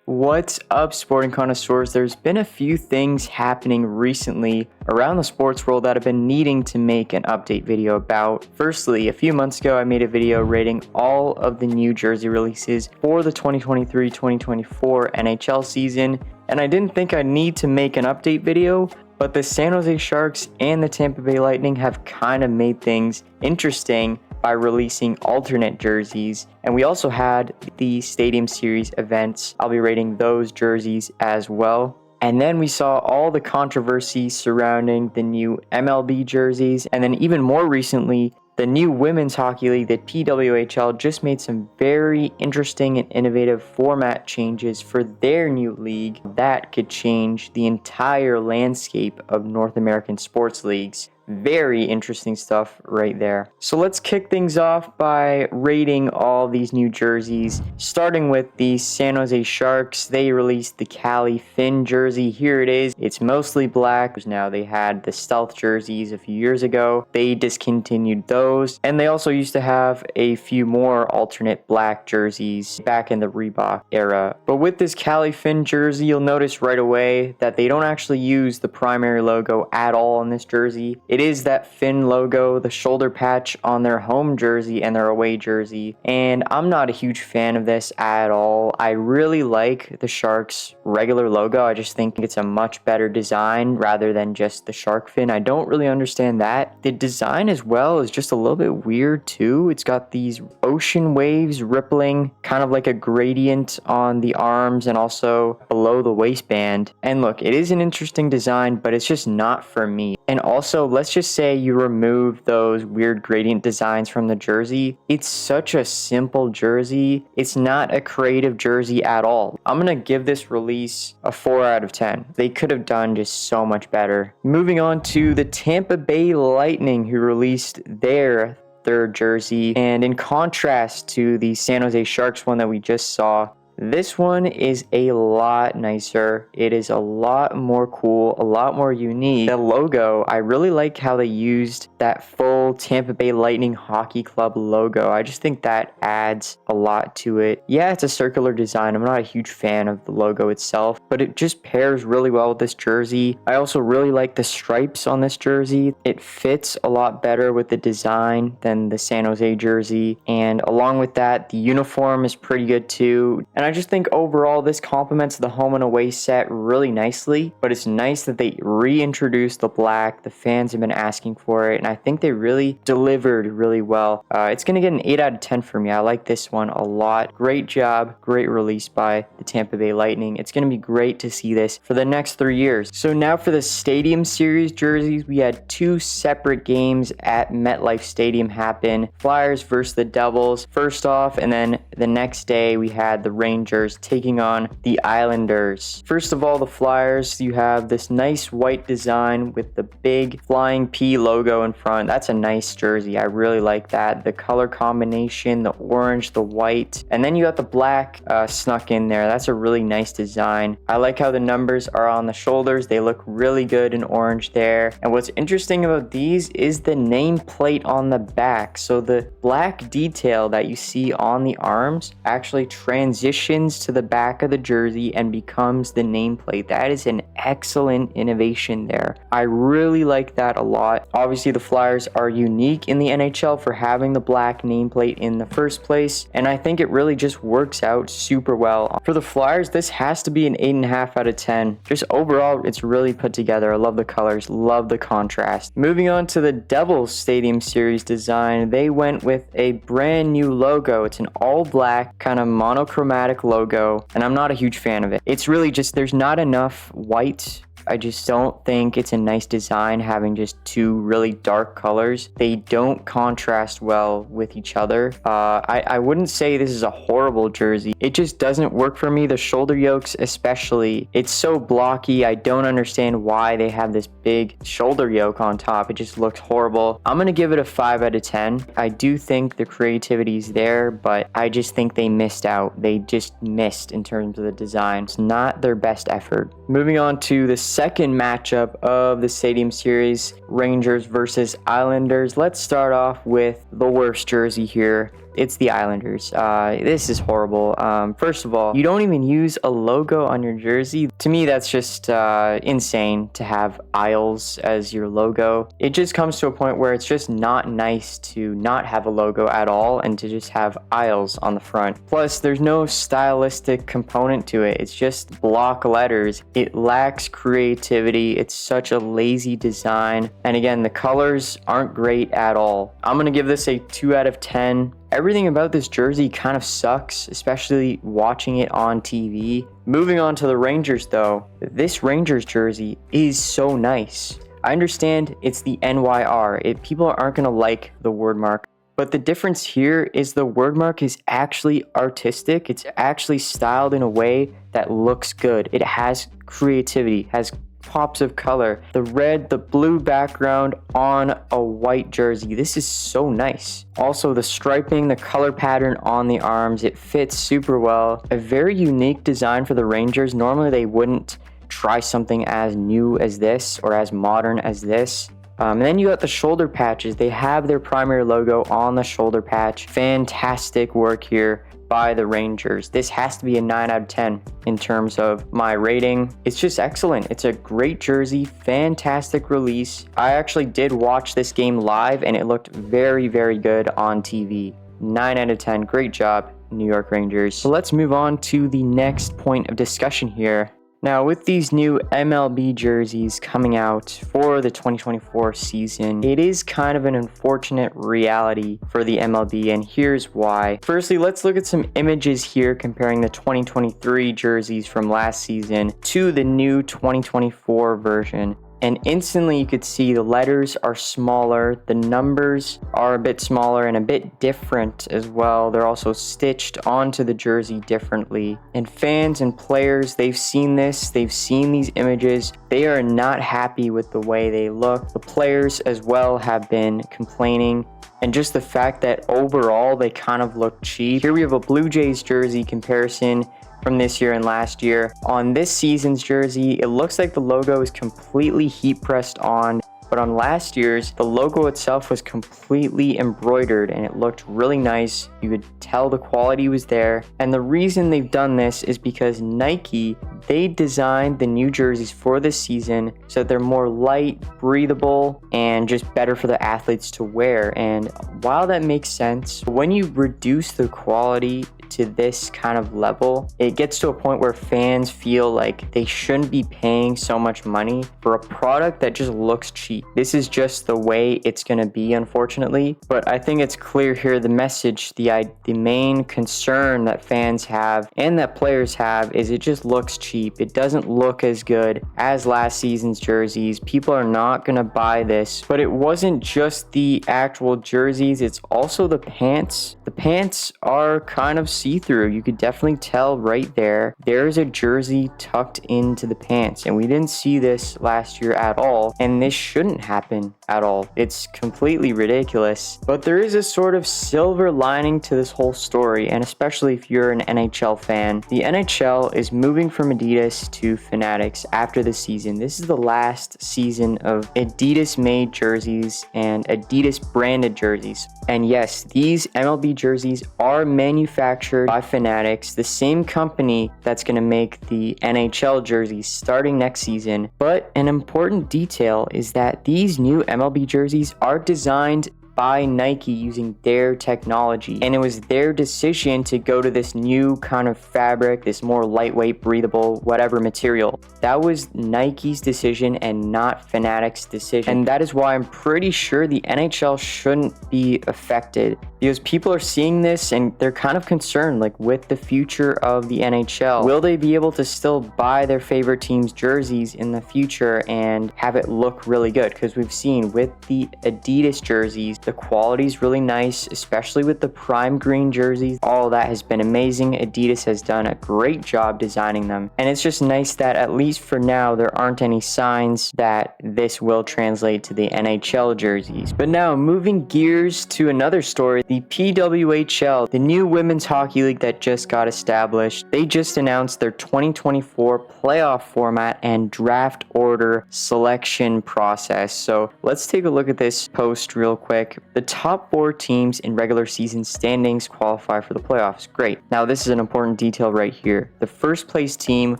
What's up, sporting connoisseurs? There's been a few things happening recently around the sports world that I've been needing to make an update video about. Firstly, a few months ago, I made a video rating all of the new jersey releases for the 2023-2024 NHL season, and I didn't think I'd need to make an update video, but the San Jose Sharks and the Tampa Bay Lightning have kind of made things interesting by releasing alternate jerseys. And we also had the Stadium Series events. I'll be rating those jerseys as well. And then we saw all the controversy surrounding the new MLB jerseys. And then even more recently, the new Women's Hockey League, the PWHL, just made some very interesting and innovative format changes for their new league that could change the entire landscape of North American sports leagues. Very interesting stuff right there. So let's kick things off by rating all these new jerseys, starting with the San Jose Sharks. They released the Cali Finn jersey. Here it is. It's mostly black. Now they had the stealth jerseys a few years ago. They discontinued those, and they also used to have a few more alternate black jerseys back in the Reebok era. But with this Cali Finn jersey, you'll notice right away that they don't actually use the primary logo at all on this jersey. It is that Finn logo, the shoulder patch on their home jersey and their away jersey, and I'm not a huge fan of this at all. I really like the Sharks regular logo. I just think it's a much better design rather than just the shark fin. I don't really understand that. The design as well is just a little bit weird too. It's got these ocean waves rippling, kind of like a gradient on the arms and also below the waistband. And look, it is an interesting design, but it's just not for me. And also, let's just say you remove those weird gradient designs from the jersey. It's such a simple jersey. It's not a creative jersey at all. I'm going to give this release a 4 out of 10. They could have done just so much better. Moving on to the Tampa Bay Lightning, who released their third jersey. And in contrast to the San Jose Sharks one that we just saw, this one is a lot nicer. It is a lot more cool, a lot more unique. The logo, I really like how they used that full Tampa Bay Lightning Hockey Club logo. I just think that adds a lot to it. Yeah, it's a circular design. I'm not a huge fan of the logo itself, but it just pairs really well with this jersey. I also really like the stripes on this jersey. It fits a lot better with the design than the San Jose jersey. And along with that, the uniform is pretty good too. And I just think overall this complements the home and away set really nicely, but it's nice that they reintroduced the black. The fans have been asking for it, and I think they really delivered really well. It's going to get an 8 out of 10 for me. I like this one a lot. Great job, great release by the Tampa Bay Lightning. It's going to be great to see this for the next 3 years. So now for the Stadium Series jerseys, we had 2 separate games at MetLife Stadium happen. Flyers versus the Devils first off, and then the next day we had the Rangers taking on the Islanders. First of all, the Flyers, you have this nice white design with the big flying P logo in front. That's a nice jersey. I really like that. The color combination, the orange, the white, and then you got the black snuck in there. That's a really nice design. I like how the numbers are on the shoulders. They look really good in orange there. And what's interesting about these is the nameplate on the back. So the black detail that you see on the arms actually transitions to the back of the jersey and becomes the nameplate. That is an excellent innovation there. I really like that a lot. Obviously, the Flyers are unique in the NHL for having the black nameplate in the first place, and I think it really just works out super well. For the Flyers, this has to be an 8.5 out of 10. Just overall, it's really put together. I love the colors, love the contrast. Moving on to the Devils Stadium Series design, they went with a brand new logo. It's an all black, kind of monochromatic logo, and I'm not a huge fan of it. It's really just there's not enough white. I just don't think it's a nice design having just 2 really dark colors. They don't contrast well with each other. I wouldn't say this is a horrible jersey. It just doesn't work for me. The shoulder yokes especially, it's so blocky. I don't understand why they have this big shoulder yoke on top. It just looks horrible. I'm gonna give it a 5 out of 10. I do think the creativity is there, but I just think they missed out. They just missed in terms of the design. It's not their best effort. Moving on to the second matchup of the Stadium Series, Rangers versus Islanders. Let's start off with the worst jersey here. It's the Islanders. This is horrible. First of all, you don't even use a logo on your jersey. To me, that's just insane to have Isles as your logo. It just comes to a point where it's just not nice to not have a logo at all and to just have Isles on the front. Plus, there's no stylistic component to it. It's just block letters. It lacks creativity. It's such a lazy design. And again, the colors aren't great at all. I'm going to give this a 2 out of 10. Everything about this jersey kind of sucks, especially watching it on TV. Moving on to the Rangers though, this Rangers jersey is so nice. I understand it's the NYR. People aren't going to like the word mark. But the difference here is the word mark is actually artistic. It's actually styled in a way that looks good. It has creativity, has pops of color. The red, the blue background on a white jersey. This is so nice. Also, the striping, the color pattern on the arms, it fits super well. A very unique design for the Rangers. Normally, they wouldn't try something as new as this or as modern as this. And then you got the shoulder patches. They have their primary logo on the shoulder patch. Fantastic work here by the Rangers. This has to be a 9 out of 10 in terms of my rating. It's just excellent. It's a great jersey, fantastic release. I actually did watch this game live and it looked very, very good on TV. 9 out of 10. Great job, New York Rangers. So let's move on to the next point of discussion here. Now, with these new MLB jerseys coming out for the 2024 season, it is kind of an unfortunate reality for the MLB, and here's why. Firstly, let's look at some images here comparing the 2023 jerseys from last season to the new 2024 version. And instantly you could see the letters are smaller, the numbers are a bit smaller and a bit different as well. They're also stitched onto the jersey differently. And fans and players, they've seen this, they've seen these images. They are not happy with the way they look. The players as well have been complaining. And just the fact that overall they kind of look cheap. Here we have a Blue Jays jersey comparison from this year and last year. On this season's jersey, it looks like the logo is completely heat pressed on, but on last year's, the logo itself was completely embroidered and it looked really nice. You could tell the quality was there. And the reason they've done this is because Nike, they designed the new jerseys for this season so that they're more light, breathable, and just better for the athletes to wear. And while that makes sense, when you reduce the quality to this kind of level, it gets to a point where fans feel like they shouldn't be paying so much money for a product that just looks cheap. This is just the way it's going to be, unfortunately. But I think it's clear here the message, the main concern that fans have and that players have is it just looks cheap. It doesn't look as good as last season's jerseys. People are not going to buy this. But it wasn't just the actual jerseys, it's also the pants. The pants are kind of see-through. You could definitely tell right there. There's a jersey tucked into the pants, and we didn't see this last year at all, and this shouldn't happen at all. It's completely ridiculous. But there is a sort of silver lining to this whole story, and especially if you're an NHL fan. The NHL is moving from Adidas to Fanatics after the season. This is the last season of Adidas-made jerseys and Adidas-branded jerseys. And yes, these MLB jerseys are manufactured by Fanatics, the same company that's going to make the NHL jerseys starting next season. But an important detail is that these new MLB jerseys are designed by Nike using their technology, and it was their decision to go to this new kind of fabric, this more lightweight, breathable, whatever material. That was Nike's decision and not Fanatics' decision, and that is why I'm pretty sure the NHL shouldn't be affected, because people are seeing this and they're kind of concerned, like, with the future of the NHL. Will they be able to still buy their favorite team's jerseys in the future and have it look really good? Because we've seen with the Adidas jerseys, the quality is really nice, especially with the prime green jerseys. All of that has been amazing. Adidas has done a great job designing them. And it's just nice that at least for now, there aren't any signs that this will translate to the NHL jerseys. But now moving gears to another story, the The PWHL, the new women's hockey league that just got established, they just announced their 2024 playoff format and draft order selection process. So let's take a look at this post real quick. The top 4 teams in regular season standings qualify for the playoffs. Great. Now this is an important detail right here. The first place team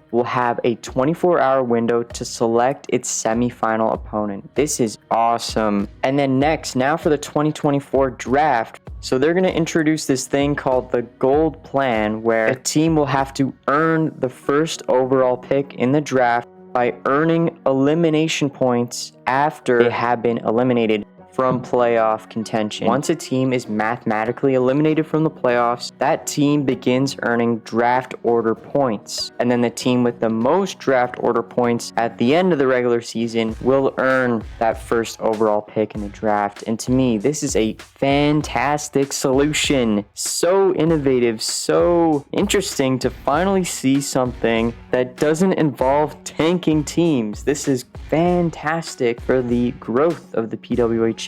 will have a 24-hour window to select its semifinal opponent. This is awesome. And then next, now for the 2024 draft. So they're going to introduce this thing called the gold plan, where a team will have to earn the first overall pick in the draft by earning elimination points after they have been eliminated from playoff contention. Once a team is mathematically eliminated from the playoffs, that team begins earning draft order points. And then the team with the most draft order points at the end of the regular season will earn that first overall pick in the draft. And to me, this is a fantastic solution. So innovative, so interesting to finally see something that doesn't involve tanking teams. This is fantastic for the growth of the PWHL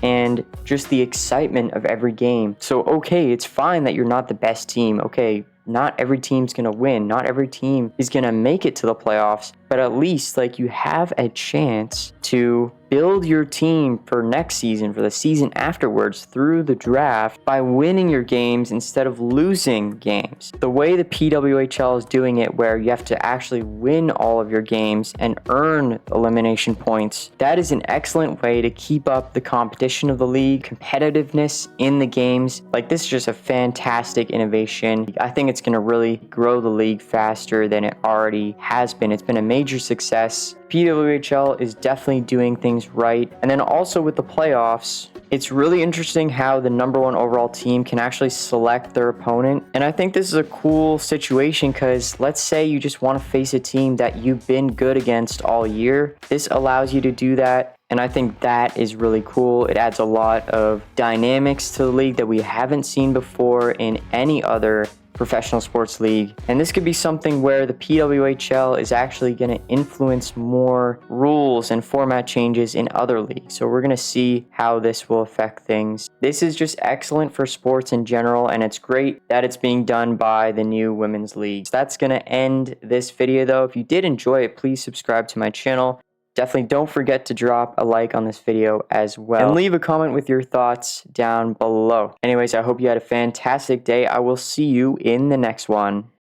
and just the excitement of every game. So, okay, it's fine that you're not the best team. Okay, not every team's going to win. Not every team is going to make it to the playoffs, but at least like you have a chance to build your team for next season, for the season afterwards through the draft by winning your games instead of losing games. The way the PWHL is doing it, where you have to actually win all of your games and earn elimination points, that is an excellent way to keep up the competition of the league, competitiveness in the games. Like, this is just a fantastic innovation. I think it's going to really grow the league faster than it already has been. It's been a major success. PWHL is definitely doing things right. And then also with the playoffs, it's really interesting how the #1 overall team can actually select their opponent. And I think this is a cool situation because let's say you just want to face a team that you've been good against all year. This allows you to do that. And I think that is really cool. It adds a lot of dynamics to the league that we haven't seen before in any other professional sports league. And this could be something where the PWHL is actually going to influence more rules and format changes in other leagues. So we're going to see how this will affect things. This is just excellent for sports in general, and it's great that it's being done by the new women's league. So that's going to end this video though. If you did enjoy it, please subscribe to my channel. Definitely don't forget to drop a like on this video as well. And leave a comment with your thoughts down below. Anyways, I hope you had a fantastic day. I will see you in the next one.